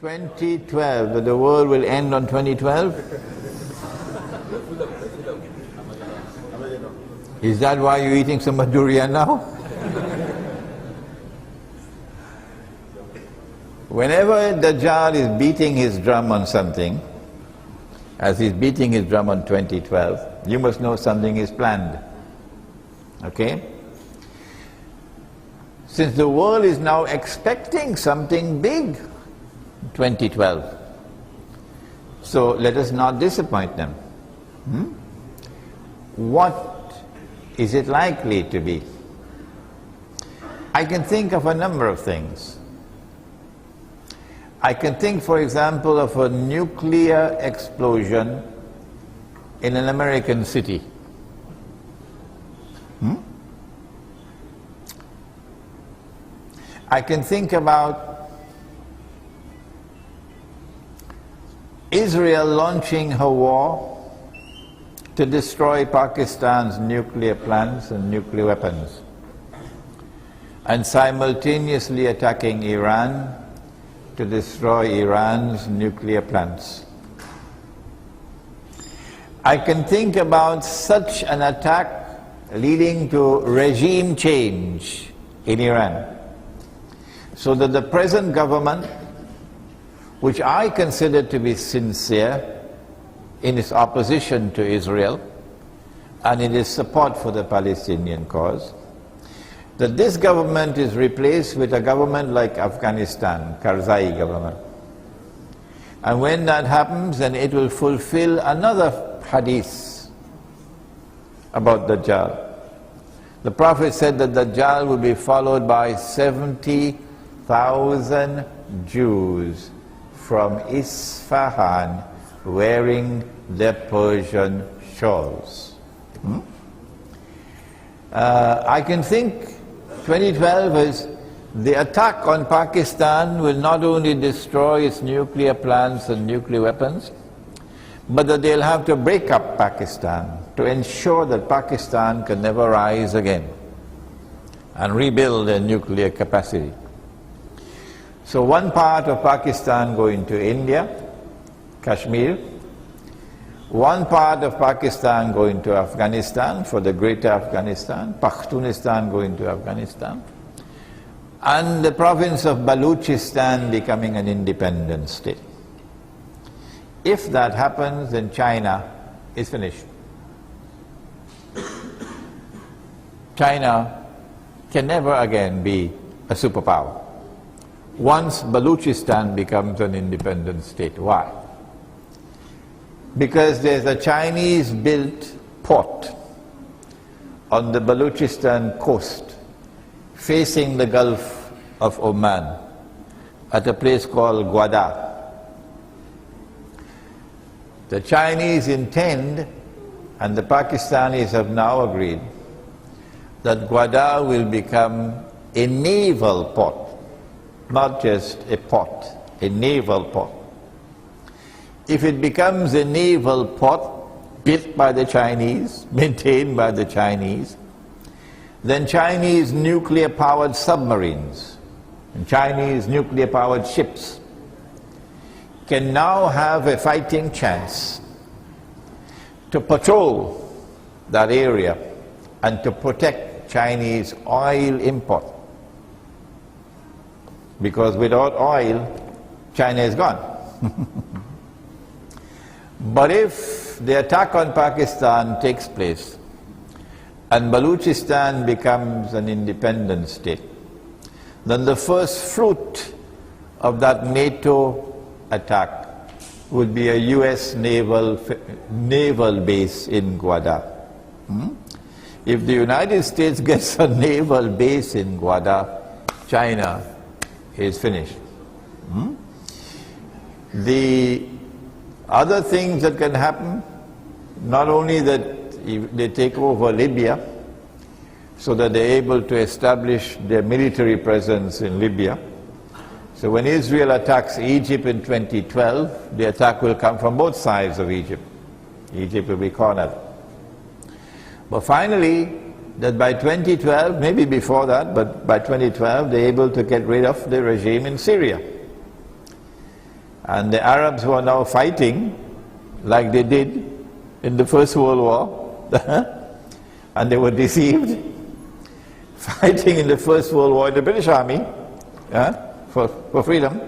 2012, that the world will end on 2012? Is that why you're eating so much durian now? Whenever Dajjal is beating his drum on something, as he's beating his drum on 2012, you must know something is planned. Okay? Since the world is now expecting something big, 2012, so let us not disappoint them. What is it likely to be? I can think of a number of things. I can think, for example, of a nuclear explosion in an American city. I can think about Israel launching her war to destroy Pakistan's nuclear plants and nuclear weapons, and simultaneously attacking Iran to destroy Iran's nuclear plants. I can think about such an attack leading to regime change in Iran, so that the present government, which I consider to be sincere in its opposition to Israel and in its support for the Palestinian cause, that this government is replaced with a government like Afghanistan, Karzai government. And when that happens, then it will fulfill another hadith about Dajjal. The Prophet said that Dajjal will be followed by 70,000 Jews from Isfahan wearing their Persian shawls. I can think 2012 is the attack on Pakistan will not only destroy its nuclear plants and nuclear weapons, but that they'll have to break up Pakistan to ensure that Pakistan can never rise again and rebuild their nuclear capacity. So one part of Pakistan going to India, Kashmir, one part of Pakistan going to Afghanistan for the greater Afghanistan, Pakhtunistan going to Afghanistan, and the province of Baluchistan becoming an independent state. If that happens, then China is finished. China can never again be a superpower once Baluchistan becomes an independent state. Why? Because there's a Chinese-built port on the Baluchistan coast facing the Gulf of Oman at a place called Gwadar. The Chinese intend, and the Pakistanis have now agreed, that Gwadar will become a naval port, not just a port, a naval port. If it becomes a naval port built by the Chinese, maintained by the Chinese, then Chinese nuclear-powered submarines and Chinese nuclear-powered ships can now have a fighting chance to patrol that area and to protect Chinese oil import. Because without oil, China is gone. But if the attack on Pakistan takes place and Baluchistan becomes an independent state, then the first fruit of that NATO attack would be a US naval base in Gwadar. If the United States gets a naval base in Gwadar, China is finished. The other things that can happen, not only that they take over Libya, so that they're able to establish their military presence in Libya. So when Israel attacks Egypt in 2012, the attack will come from both sides of Egypt. Egypt will be cornered. But finally, that by 2012, maybe before that, but by 2012, they're able to get rid of the regime in Syria. And the Arabs who are now fighting, like they did in the First World War, and they were deceived, fighting in the First World War in the British Army for freedom,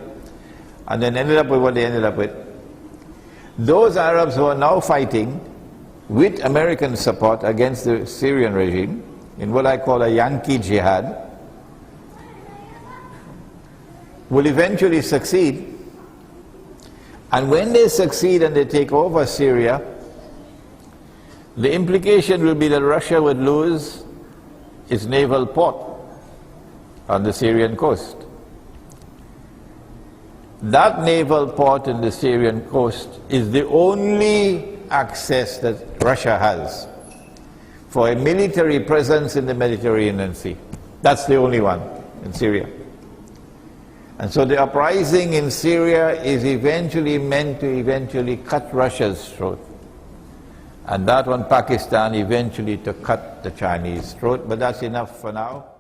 and then ended up with what they ended up with. Those Arabs who are now fighting with American support against the Syrian regime in what I call a Yankee jihad will eventually succeed. And when they succeed and they take over Syria, the implication will be that Russia would lose its naval port on the Syrian coast. That naval port in the Syrian coast is the only access that Russia has for a military presence in the Mediterranean Sea. That's the only one in Syria. And so the uprising in Syria is eventually meant to cut Russia's throat. And that one, Pakistan, eventually to cut the Chinese throat. But that's enough for now.